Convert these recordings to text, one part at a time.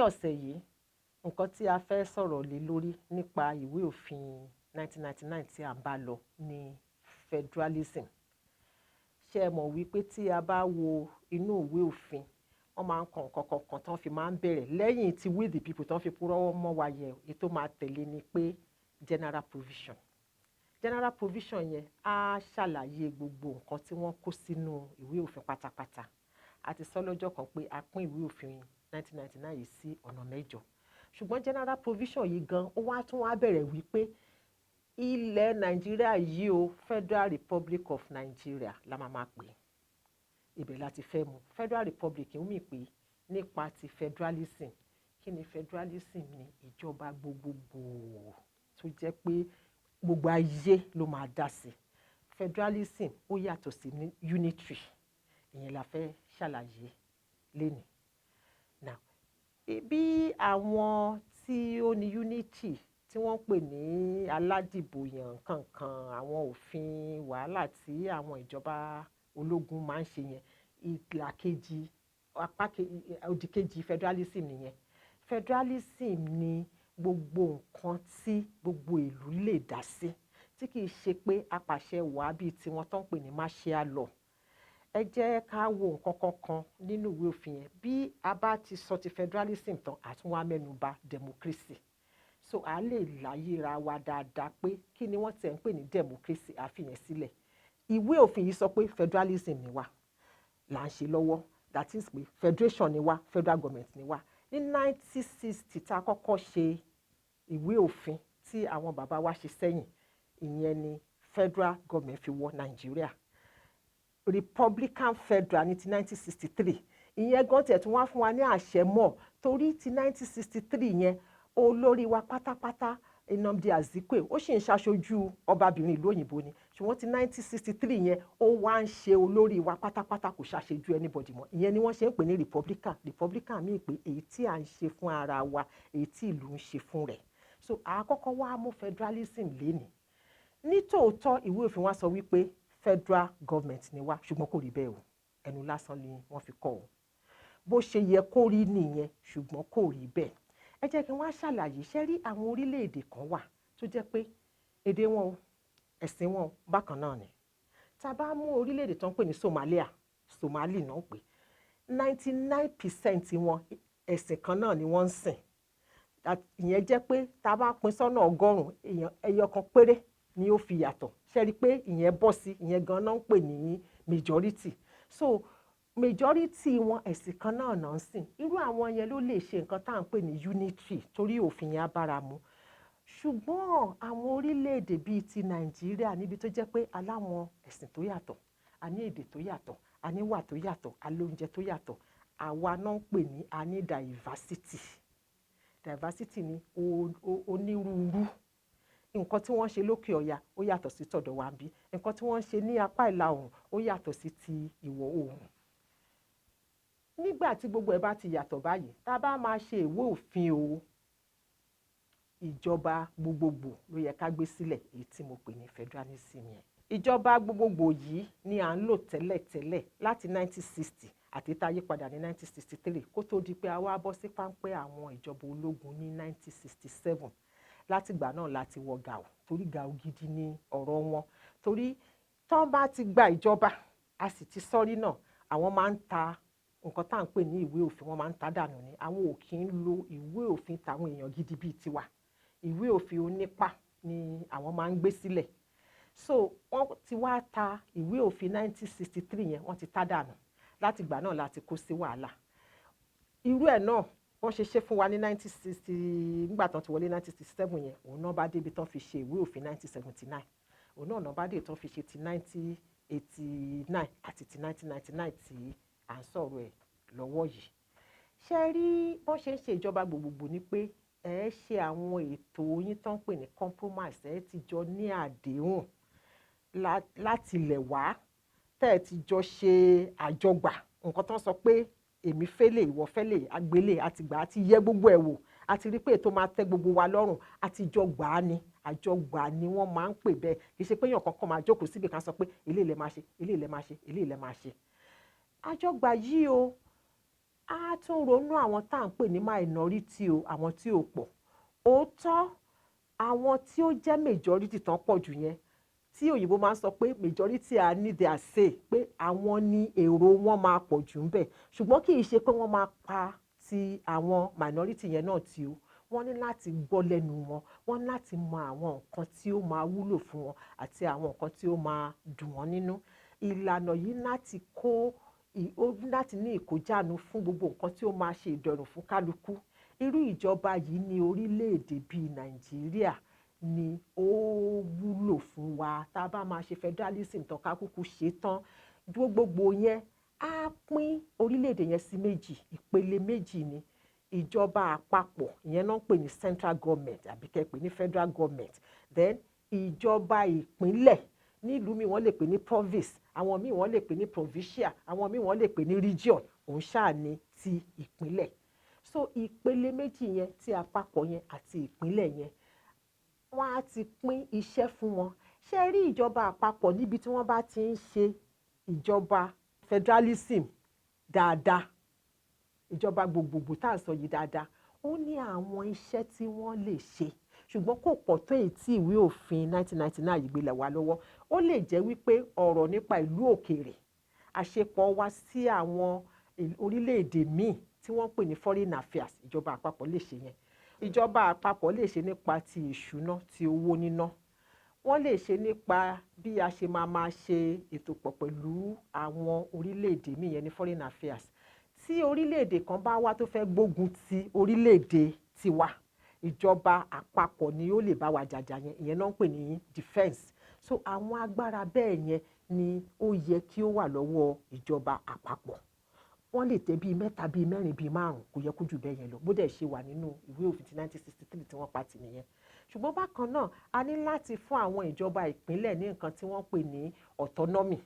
ọ̀sẹ̀ yìí nǹkan tí a fẹ́ sọ̀rọ̀ lé lórí nípa ìwé òfin 1999 tí a ń bá lọ ní federalism. Ṣé ẹ mọ̀ wípé tí a bá wo inú ìwé òfin wọ́n máa ń kọ nǹkan kọ̀ọ̀kan tán fi máa ń bẹ̀rẹ̀ lẹ́yìn tí we the people tán fi purọ́ mọ́ wa yẹ èyí tó máa tẹ̀lé ni pé general provision. General provision yẹn á ṣàlàyé gbogbo nǹkan tí wọ́n kó sínú ìwé òfin pátápátá. A ti sọ lọ́jọ́ kan pé a pín ìwé òfin 1999 yìí sí ọ̀nà 8. Ṣùgbọ́n general provision yìí gan ó wá tún wá bẹ̀rẹ̀ wípé ilẹ̀ Nàìjíríà yìí o Federal Republic of Nigeria la máa pè é. Ibẹ̀ láti fẹ́ mu Federal Republic ń mì pé nípa ti federalism. Kí ni federalism? Ni ìjọba gbogbogbò tó jẹ́ pé gbogbo ayé ló máa dá sí. Federalism ó yàtọ̀ sí unitary. Ìyẹn la fẹ́ ṣàlàyé lénìí. Now, bí àwọn tí ó ní unity tí wọ́n pè ní aládìbòyàn kankan, àwọn òfin wàhálà tí àwọn ìjọba ológun máa ń ṣe yẹn, ìlà kejì òdì kejì federalism nìyẹn. Federalism ni gbogbo nǹkan tí gbogbo ìlú lè dá sí, tí kì í ṣe pé apàṣẹ wàá bíi tiwọn tó ń pè ní martial law. Ẹ jẹ́ ká wo nǹkan kankan nínú ìwé òfin yẹn. Bí a bá ti sọ ti federalism tán, àtúnwá mẹ́nuba democracy. So a lè láyéra wa dáadáa pé kí ni wọ́n tẹ̀ ń pè ní democracy, àfihàn sílẹ̀. Ìwé òfin yìí sọ pé federalism ni wá là ń ṣe lọ́wọ́, that is pé federation ni wá, federal government ni wá. Ní 1960 tá a kọ́kọ́ ṣe ìwé òfin tí àwọn bàbá wa ṣe sẹ́yìn, ìyẹn ni federal government fi wọ Nàìjíríà. Republican federal ní ti 1963, ìyẹn gan tiẹ̀ tún wá fún wa ní àṣẹ mọ́, torí ti 1963 yẹn olórí wa pátápátá Nnamdi Azikiwe ó sì ń ṣaṣojú ọbabìnrin ìlú òyìnbó ni, ṣùgbọ́n ti 1963 yẹn ó wá ń ṣe olórí wa pátápátá, kò ṣàṣejú anybody mọ́. Ìyẹn ni wọ́n ṣe ń pè ní republican míì pé èyí tí à ń ṣe fún ara wa, èyí tí ìlú ń ṣe fún rẹ̀. So àkọ́kọ́ wá mú federalism lénìí. Nítòótọ́ ìwé òfin wa sọ wípé federal government ni wá, ṣùgbọ́n kò rí bẹ́ẹ̀ o, ẹnu lásán ni wọ́n fi kọ́ ọ. Bó ṣe yẹ kó rí nìyẹn, ṣùgbọ́n kò rí bẹ́ẹ̀. Ẹ jẹ́ kí wọ́n ṣàlàyé. Ṣé rí àwọn orílẹ̀-èdè kan wà tó jẹ́ pé èdè wọn o, ẹ̀sìn wọn bákan náà ni. Tá a bá mú orílẹ̀-èdè tó ń pè ní Somali náà pé 99% wọn ẹ̀sìn kan náà ni wọ́n ń sìn. Ìyẹn jẹ́ pé tá a bá pín sọ́nà 100, èèyàn ẹyọ kan péré ni ó fi yàtọ̀. Ṣé rí pé ìyẹn bọ́ sí, ìyẹn gan náà ń pè ní majority. So majority wọn ẹ̀sìn kan náà náà ń sìn. Irú àwọn yẹn ló lè ṣe nǹkan tá à ń pè ní unitary, torí òfin yẹn á bára mu. Ṣùgbọ́n àwọn orílẹ̀-èdè bíi ti Nàìjíríà níbi tó jẹ́ pé aláwọn ẹ̀sìn tó yàtọ̀, a ní èdè tó yàtọ̀, a ní ìwà tó yàtọ̀, a lóúnjẹ tó yàtọ̀, àwa náà ń pè ní a ní diversity. Diversity ni onírúurú. Nǹkan tí wọ́n ṣe lókè ọya ó yàtọ̀ sí tọ̀dọ̀ wa bí. Nǹkan tí wọ́n ṣe ní apá ìlà oòrùn ó yàtọ̀ sí ti ìwọ̀ oòrùn. Nígbà tí gbogbo ẹ̀ bá ti yàtọ̀ báyìí, tá a bá máa ṣe ìwé òfin o, ìjọba gbogbogbò ló yẹ ká gbé sílẹ̀, èyí tí mo pè ní federalism yẹn. Ìjọba gbogbogbò yìí ni à ń lò tẹ́lẹ̀tẹ́lẹ̀ láti 1960 àti tá a yí padà ní 1963 kó tó di pé a wá bọ́ sí páńpẹ́ àwọn ìjọba ológun ní 1967. Látìgbà náà láti wọ gàù, torí gàù gidi ní ọ̀rọ̀ wọn. Torí tán bá ti gba ìjọba, a sì ti sọ́rí náà, àwọn máa ń ta nǹkan tá à ń pè ní ìwé òfin, wọ́n máa ń ta dànù ni. Àwọn ò kí ń lo ìwé òfin tàwọn èèyàn gidi bíi tiwa. Ìwé òfin onípá ni àwọn máa ń gbé sílẹ̀. So wọ́n ti wá ta ìwé òfin 1963 yẹn, wọ́n ti ta dànù. Látìgbà náà láti kó sí wàhálà. Irú ẹ̀ náà wọ́n ṣe fún wa ní 1960, nígbà tán ti wọlé 1967 yẹn, òun náà bá débi tán fi ṣe ìwé òfin 1979. Òun náà bá dé tán fi ṣe ti 1989 àti ti 1999 tí à ń sọ̀rọ̀ ẹ̀ lọ́wọ́ yìí. Ṣé rí bọ́n ṣe ń ṣe ìjọba gbogbogbò ni pé ẹ ṣe àwọn ètò yín tán pè ní compromise, ẹ ti jọ ní àdéhùn láti ilẹ̀ wá, tẹ́ ẹ ti jọ ṣe àjọgbà. Nǹkan tán sọ pé èmi fẹ́lẹ̀, ìwọ fẹ́lẹ̀, agbélé àti gbà á ti yẹ gbogbo ẹ̀ wò, a ti rí pé ètò máa tẹ́ gbogbo wa lọ́rùn, àti jọ gbà á ni. Àjọgbà ni wọ́n máa ń pè bẹ́ẹ̀. Kì í ṣe pé èèyàn kankan máa jókòó síbi kan sọ pé eléyìí lẹ máa ṣe, eléyìí lẹ máa ṣe, eléyìí lẹ máa ṣe. Àjọgbà yìí o, á tún ronú àwọn tá à ń pè ní minority o, àwọn tí ò pọ̀. Òótọ́ àwọn tí ó jẹ́ majority tán pọ̀ jù yẹn, tí òyìnbó máa ń sọ pé majority are need their say, pé àwọn ni èrò wọn máa pọ̀ jù ń bẹ̀. Ṣùgbọ́n kì í ṣe pé wọ́n máa pa ti àwọn minority yẹn náà tì o. Wọ́n ní láti gbọ́ lẹ́nu wọn, wọ́n ní láti mọ àwọn nǹkan tí ó máa wúlò fún wọn àti àwọn nǹkan tí ó máa dùn wọ́n nínú. Ìlànà yìí láti ní ìkójánu fún gbogbo nǹkan tí ó máa ṣe ìdẹ̀rùn fún kálukú. Irú ìjọba yìí ní orílẹ̀-èdè bíi Nàìjíríà ni ó wúlò fún wa. Tá a bá máa ṣe federalism tán ká kúkú ṣe tán, gbogbo yẹn á pín orílẹ̀-èdè yẹn sí méjì, ìpele méjì ni. Ìjọba àpapọ̀, ìyẹn náà ń pè ní central government àbí kẹ́ pè ní federal government. Then ìjọba ìpínlẹ̀, nílùú mi wọ́n lè pè ní province, àwọn míì wọ́n lè pè ní provincial, àwọn míì wọ́n lè pè ní region, òun ṣáà ni ti ìpínlẹ̀. So ìpele méjì yẹn, ti àpapọ̀ yẹn àti ìpínlẹ̀ yẹn, wọ́n á ti pín iṣẹ́ fún wọn. Ṣé rí ìjọba àpapọ̀ níbi tí wọ́n bá ti ń ṣe ìjọba federalism dáadáa, ìjọba gbogbogbò tá à ń sọ yìí dáadáa, ó ní àwọn iṣẹ́ tí wọ́n lè ṣe. Ṣùgbọ́n kò pọ̀ tó èyí tí ìwé òfin 1999 yìí gbé wá lọ́wọ́. Ó lè jẹ́ wípé ọ̀rọ̀ nípa ìlú òkèèrè, àṣepọ̀ wa sí àwọn orílẹ̀-èdè míì tí wọ́n pè ní foreign affairs, ìjọba àpapọ̀ lè ṣe yẹn. Ìjọba àpapọ̀ lè ṣe nípa ti ìṣúná, ti owó níná. Wọ́n lè ṣe nípa bí a ṣe máa ṣe ètò pọ̀ pẹ̀lú àwọn orílẹ̀-èdè míì yẹn ní foreign affairs. Tí orílẹ̀-èdè kan bá wá tó fẹ́ gbógun ti orílẹ̀-èdè tiwa, ìjọba àpapọ̀ ni ó lè bá wa jàjà yẹn, ìyẹn náà ń pè ní defense. So àwọn agbára bẹ́ẹ̀ yẹn ni ó yẹ kí ó wà lọ́wọ́ ìjọba àpapọ̀. Wọ́n lè tẹ́ bíi 3, bíi 4, bíi 5, kò yẹ kó jù bẹ́ẹ̀ yẹn lọ, bó dẹ̀ ṣe wà nínú ìwé òfin ti 1963 tí wọ́n pa tì nìyẹn. Ṣùgbọ́n bákan náà, a ní láti fún àwọn ìjọba ìpínlẹ̀ ní nǹkan tí wọ́n pè ní autonomy.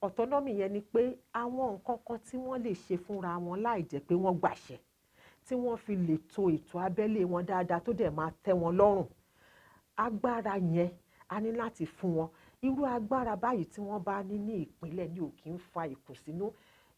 Autonomy yẹn ni pé àwọn nǹkan kan tí wọ́n lè ṣe fúnra wọn láì jẹ́ pé wọ́n gbàṣẹ, tí wọ́n fi lè to ètò abẹ́lé wọn dáadáa tó dẹ̀ máa tẹ́ wọn lọ́rùn. Agbára yẹn a ní láti fún wọn. Irú agbára báyìí tí wọ́n bá ní ìpínlẹ̀ ni ò kí ń fa ìkùnsínú,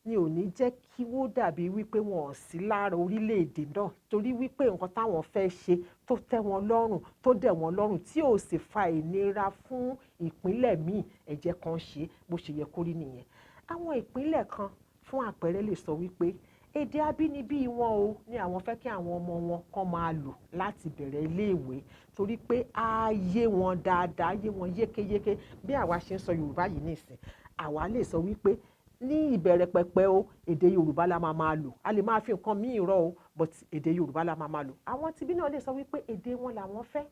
ni ò ní jẹ́ kí wọ́n dàbí wípé wọn ò sí lára orílẹ̀-èdè náà, torí wípé nǹkan táwọn fẹ́ ṣe tó tẹ́ wọn lọ́rùn, tó dẹ̀ wọn lọ́rùn, tí ò sì fa ìnira fún ìpínlẹ̀ míì, ẹ jẹ́ kan ṣe bó ṣe yẹ kó rí nìyẹn. Àwọn ìpínlẹ̀ kan fún àpẹẹrẹ lè sọ wípé èdè abínibí wọn o ní àwọn fẹ́ kí àwọn ọmọ wọn kàn máa lò láti bẹ̀rẹ̀ iléèwé, torí pé á yé wọn dáadáa, yé wọn yékéyéké. Bí àwa ṣe ń sọ Yorùbá yìí nìsín, àwa lè sọ wípé ní ìbẹ̀rẹ̀ pẹpẹ o, èdè Yorùbá la máa lò. A lè máa fi nǹkan míì rọ́ o, but èdè Yorùbá la máa lò. Àwọn tibí náà lè sọ wípé èdè wọn làwọn fẹ́.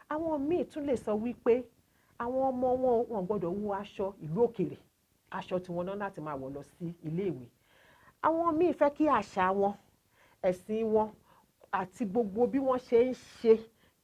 Àwọn míì tún lè sọ wípé àwọn ọmọ wọn gbọ́dọ̀ wọ aṣọ ìlú òkèèrè, aṣọ tí wọn náà láti máa wọ̀ lọ sí iléèwé. Àwọn míì fẹ́ kí àṣà wọn, ẹ̀sìn wọn àti gbogbo bí wọ́n ṣe ń ṣe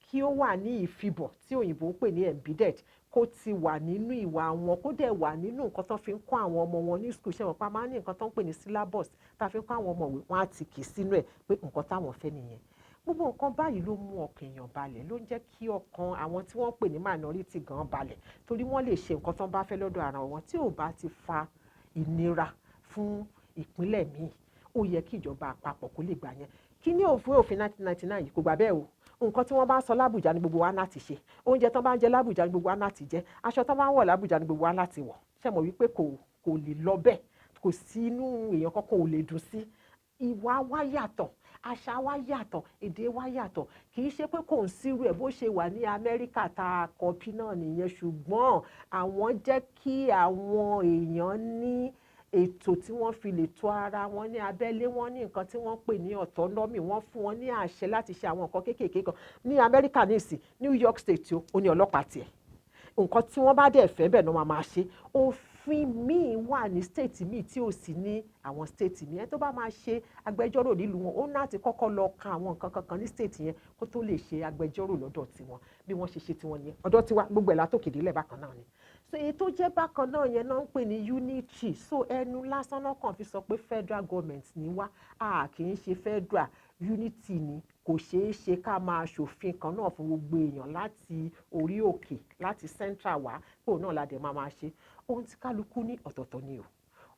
kí ó wà ní ìfibọ̀ tí òyìnbó ń pè ní embedded, kó ti wà nínú ìwà wọn, kó dẹ̀ wà nínú nǹkan tó fi ń kọ́ àwọn ọmọ wọn ní school. Ṣé wọn pa máa ní nǹkan tó ń pè ní syllabus tá a fi ń kọ́ àwọn ọmọ ìwé, wọn á ti kì í sínú ẹ̀ pé nǹkan táwọn fẹ́ nìyẹn. Gbogbo nǹkan báyìí ló mú ọkàn èèyàn balẹ̀, ló ń jẹ́ kí ọkàn àwọn tí wọ́n pè ní minority gan balẹ̀, torí wọ́n lè ṣe nǹkan tó ń bá fẹ́ lọ́dọ̀ ara wọn tí ò bá ti fa ìnira fún ìpínlẹ̀ míì. Ó yẹ kí ìjọba àpapọ̀ kó lè gbà yẹn. Kí ní òfin 1999 yìí kò gbà bẹ́ẹ̀ o. Nǹkan tí wọ́n bá ń sọ lábùjá ni gbogbo wa láti ṣe, oúnjẹ tó bá ń jẹ lábùjá ni gbogbo wa láti jẹ, aṣọ tó bá ń wọ̀ lábùjá ni gbogbo wa láti wọ̀. Ṣé mọ̀ wípé kò lè lọ bẹ́ẹ̀, kò sí inú èèyàn kankan ò lè dùn sí. Ìwà wa yàtọ̀, àṣà wa yàtọ̀, èdè wa yàtọ̀. Kì í ṣe pé kò ń sírú ẹ̀ bó ṣe wà ní Amẹ́ríkà tá a kọ́pì náà nìyẹn, ṣùgbọ́n àwọn jẹ́ kí àwọn èèyàn ní ètò tí wọ́n fi lè tó ara wọn ní abẹ́lé, wọn ní nǹkan tí wọ́n pè ní autonomy, wọ́n fún wọn ní àṣẹ láti ṣe àwọn nǹkan kéékèèké kan. Ní Amẹ́ríkà nísìn, New York State ó ní ọlọ́pàá tiẹ̀. Nǹkan tí wọ́n bá dẹ̀ fẹ́ bẹ́ẹ̀ náà máa ṣe. Òfin míì wà ní state míì tí ò sí ní àwọn state míì. Ẹni tó bá máa ṣe agbẹjọ́rò nílùú wọn, ó ní láti kọ́kọ́ lọ ka àwọn nǹkan kankan ní state yẹn kó tó lè ṣe agbẹjọ́rò lọ́dọ̀ tiwọn. Bí wọ́n ṣe tiwọn yẹn, ọ̀dọ̀ tiwa gbogbo ẹ̀ látòkè délẹ̀ bákan náà ni. So èyí tó jẹ́ bákan náà yẹn náà ń pè ní unity. So ẹnu lásán náà kàn fi sọ pé federal government ni wá, kì í ṣe federal, unity ni. Kò ṣeé ṣe ká máa ṣòfin kan náà fún gbogbo èèyàn láti orí òkè, láti central wá, kó náà la dẹ̀ máa ṣe. Ohun tí kálukú ní ọ̀tọ̀ọ̀tọ̀ ni o.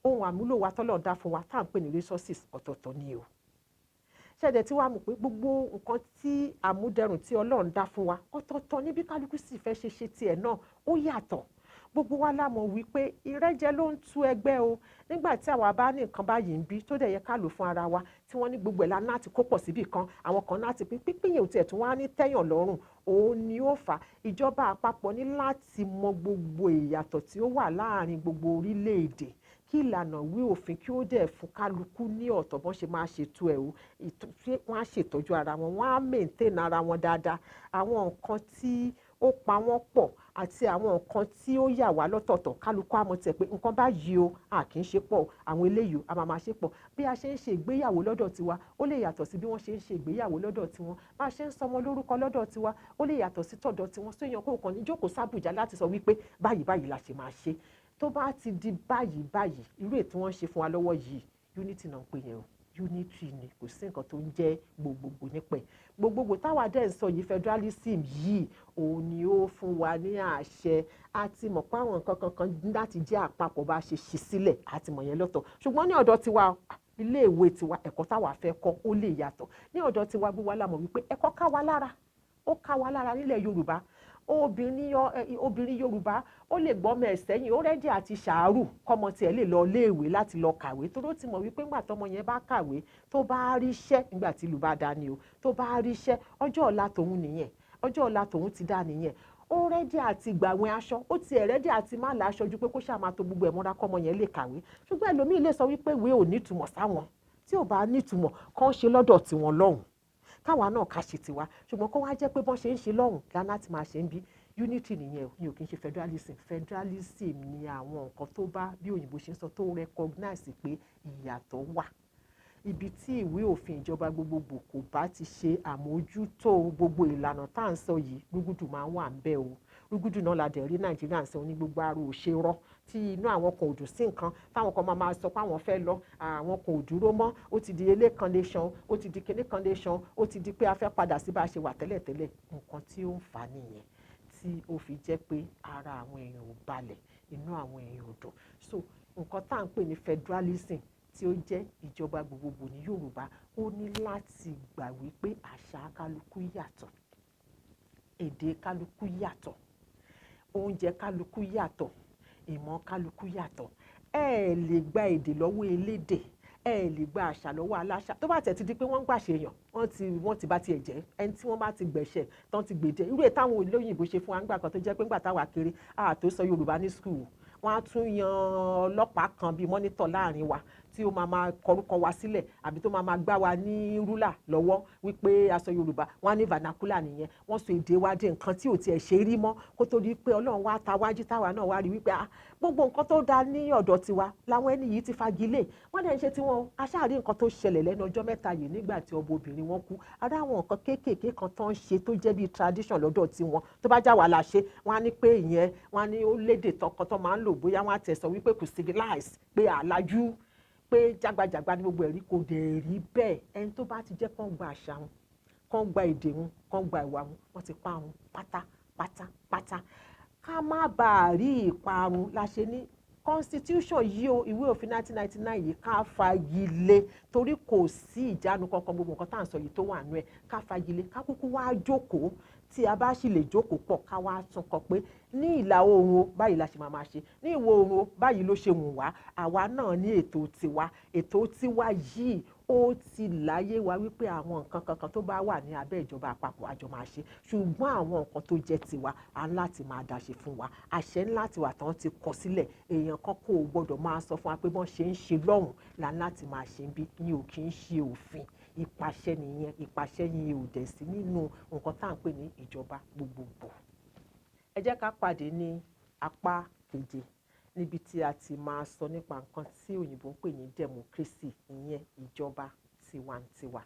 ohun àmúlò wa tọ́lọ́run dá fún wa tá à ń pè ní resources ọ̀tọ̀ọ̀tọ̀ ni o. Ṣẹ̀dẹ̀ tí wàá mọ̀ pé gbogbo nǹkan tí àmúdẹrùn tí Ọlọ́run dá fún wa ọ̀tọ̀ọ̀tọ̀ níbi kálukú sì fẹ́ ṣe tiẹ̀ náà ó yàtọ̀. Gbogbo wa la mọ̀ wípé ìrẹ́jẹ ló ń tú ẹgbẹ́ o. Nígbà tí àwa bá ní nǹkan báyìí ń bí tó dẹ̀ yẹ ká lò fún ara wa tí wọ́n ní gbogbo ẹ̀ la láti kó pọ̀ síbì kan, àwọn kan láti pínpín yẹn ò tiẹ̀ tún wá ní tẹ́yàn lọ́rùn, òun ni ó fà á. Ìjọba àpapọ̀ ní láti mọ gbogbo ìyàtọ̀ tí ó wà láàárín gbogbo orílẹ̀-èdè kí ìlànà ìwé òfin kí ó dẹ̀ fún kálukú ní ọ̀tọ̀ bọ́n ṣe máa ṣètò ẹ̀ o. Wọ́n á ṣètọ́jú ara wọn, wọ́n á maintain ara wọn dáadáa. Àwọn nǹkan tí ó pa wọ́n pọ̀ àti àwọn nǹkan tí ó yà wá lọ́tọ̀ọ̀tọ̀ kálukú á mọ̀ tiẹ̀ pé nǹkan báyìí o a kì í ṣe pọ̀, àwọn eléyìí a máa ṣe pọ̀. Bí a ṣe ń ṣe ìgbéyàwó lọ́dọ̀ tiwa ó lè yàtọ̀ sí bí wọ́n ṣe ń ṣe ìgbéyàwó lọ́dọ̀ tiwọn. Bá a ṣe ń sọmọ lórúkọ lọ́dọ̀ tiwa ó lè yàtọ̀ sí tọ̀dọ̀ tiwọn. So èèyàn kò kàn ní jókòó sábùjá láti sọ wípé báyìí la ṣe máa ṣe. Tó bá ti di báyìí irú ètò wọn ṣe fún wa lọ́wọ́ yìí unity náà ń pè yẹn o. Unity ni, kò sí nǹkan tó ń jẹ́ gbogbogbò nípẹ̀. Gbogbogbò táwa dẹ̀ ń sọ yìí federalism yìí òun ni ó fún wa ní àṣẹ. A ti mọ̀ pé àwọn nǹkan kankan láti jẹ́ àpapọ̀ bá ṣe ṣí sílẹ̀ a ti mọ̀ yẹn lọ́tọ̀. Ṣùgbọ́n ní ọ̀dọ̀ tiwa ilé ìwé tiwa ẹ̀kọ́ táwa fẹ́ kọ́ ó lè yàtọ̀. Ní ọ̀dọ̀ tiwa gbogbo wa la mọ̀ wípé ẹ̀kọ́ ká wa lára, ó ká wa lára nílẹ̀ Yorùbá. Obìnrin Yorùbá ó lè gbọ́mọ ẹ̀ sẹ́yìn ó rẹ́dí àti ṣàárù kọ́mọ tiẹ̀ lè lọ léèwé láti lọ kàwé torí ó ti mọ̀ wípé ńgbà tọ́mọ yẹn bá kàwé tó bá ríṣẹ́ nígbà tí ìlú bá dá ni o tó bá ríṣẹ́ ọjọ́ ọ̀la tòun nìyẹn, ọjọ́ ọ̀la tòun ti dá nìyẹn. Ó rẹ́dí àti gbàwẹ̀ aṣọ, ó tiẹ̀ rẹ́dí àti má láṣọ ju pé kó ṣáà máa to gbogbo ẹ̀ mọ́ra kọ́mọ yẹn lè kàwé. Ṣùgbọ́n ẹlòmíì lè sọ wípé ìwé ò nítumọ̀ sáwọn, tí ò bá nítumọ̀ kán ṣe lọ́dọ̀ tiwọn lọ́hùn káwa náà ká ṣe tiwa. Ṣùgbọ́n kó wá jẹ́ pé bọ́n ṣe ń ṣe lọ́hùn lánàá ti máa ṣe ń bí. Unity nìyẹn o, ní ò kí ń ṣe federalism. Federalism ni àwọn nǹkan tó bá bí òyìnbó ṣe ń sọ tó recognize pé ìyàtọ̀ wà. Ibi tí ìwé òfin ìjọba gbogbogbò kò bá ti ṣe àmójútó gbogbo ìlànà tá à ń sọ yìí rúgúdù máa ń wà ń bẹ̀ o. Rúgúdù náà la dẹ̀ rí Nàìjíríà ń sọ ní gbogbo ara ò ṣe rọ́ tí inú àwọn kan ò dùn sí nǹkan táwọn kan máa sọ pé àwọn fẹ́ lọ àwọn kan ò dúró mọ́ ó ti di elé kan nation ó ti di kinní kan nation ó ti di pé a fẹ́ padà sí bá a ṣe wà tẹ́lẹ̀tẹ́lẹ̀. Nǹkan tí ó ń fà nìyẹn tí ó fi jẹ́ pé ara àwọn èèyàn ò balẹ̀ inú àwọn èèyàn ò dùn. So nǹkan tá à ń pè ní federalism tí ó jẹ́ ìjọba gbogbogbò ní Yorùbá ó ní láti gbà wípé àṣà kálukú yàtọ̀, èdè kálukú yàtọ̀, oúnjẹ kálukú yàtọ̀, ìmọ̀ kálukú yàtọ̀. Ẹ lè gba èdè lọ́wọ́ elédè, ẹ lè gba àṣà lọ́wọ́ aláṣà. Tó bá tẹ̀ ti di pé wọ́n ń gbàṣẹ èèyàn wọ́n ti bá tiẹ̀ jẹ́ ẹni tí wọ́n bá ti gbẹ̀ṣẹ̀ tán ti gbèdé. Irú èyí táwọn olóyìnbó ṣe fún wa ńgbà kan tó jẹ́ pé ńgbà táwa kéré tó sọ Yorùbá ní school wọ́n á tún yan ọlọ́pàá kan bíi mọ́nítọ̀ láàrin wa tí ó máa kọrúkọ wa sílẹ̀ àbí tó máa gbá wa ní rúlà lọ́wọ́ wípé a sọ Yorùbá wọ́n á ní vernacular nìyẹn. Wọ́n sọ èdè wa dé nǹkan tí ò tiẹ̀ ṣe rí mọ́ kó tó di pé Ọlọ́run wá ta wájú táwa náà wá rí wípé gbogbo nǹkan tó dá ní ọ̀dọ̀ tiwa làwọn ẹni yìí ti fagilé. Wọ́n dẹ̀ ń ṣe tiwọn aṣáàrí nǹkan tó ṣẹlẹ̀ lẹ́nu ọjọ́ mẹ́ta yìí nígbà tí ọmọ obìnrin wọn kú. Ará àwọn nǹkan kéékèèké kan tó ń ṣe tó jẹ́ bíi tradition lọ́dọ̀ tiwọn tó bá já wà la ṣe wọ́n á ní pé ìyẹn wọ́n á ní ó lédè tọkàn tó máa ń lò bóyá wọ́n á tẹ̀ sọ wípé kò civilize pé àlájú pé jágbajàgba ní gbogbo ẹ̀rí kò dẹ̀ rí bẹ́ẹ̀. Ẹni tó bá ti jẹ́ kán gba àṣà wọn kán gba èdè wọn kán gba ìwà wọn wọ́n ti parun pátápátá. Ká má bàa rí ìparun la ṣe ní constitution yìí o ìwé òfin 1999 yìí ká fagilé torí kò sí ìjánu kankan gbogbo nǹkan tá à ń sọ yìí tó wà nú ẹ̀ ká fagilé ká kúkú wá jókòó tí a bá sì lè jókòó pọ̀ ká wá tún kọ pé ní ìlà oòrùn o báyìí la ṣe máa ṣe ní ìwọ̀ oòrùn o báyìí ló ṣe wù wá àwa náà ní ètò tiwa yìí ó ti láyé wa wípé àwọn nǹkan kankan tó bá wà ní abẹ́ ìjọba àpapọ̀ àjọ máa ṣe ṣùgbọ́n àwọn nǹkan tó jẹ́ tiwa à ń láti máa dáṣe fún wa àṣẹ ńlá tiwa tán ti kọ sílẹ̀ èèyàn kan kò gbọ́dọ̀ máa sọ fún wa pé bọ́n ṣe ń ṣe lọ́hùn là ń láti máa ṣe ń bí ní ò kì í ṣe òfin ìpàṣẹ nìyẹn ìpàṣẹ yìí ò dẹ̀ sí nínú nǹkan tá à ń pè ní ìjọba gbogbogbò. Ẹ jẹ́ ká pàdé ní apá keje níbi tí a ti máa sọ nípa nǹkan tí òyìnbó ń pè ní democracy ìyẹn ìjọba tiwantiwa.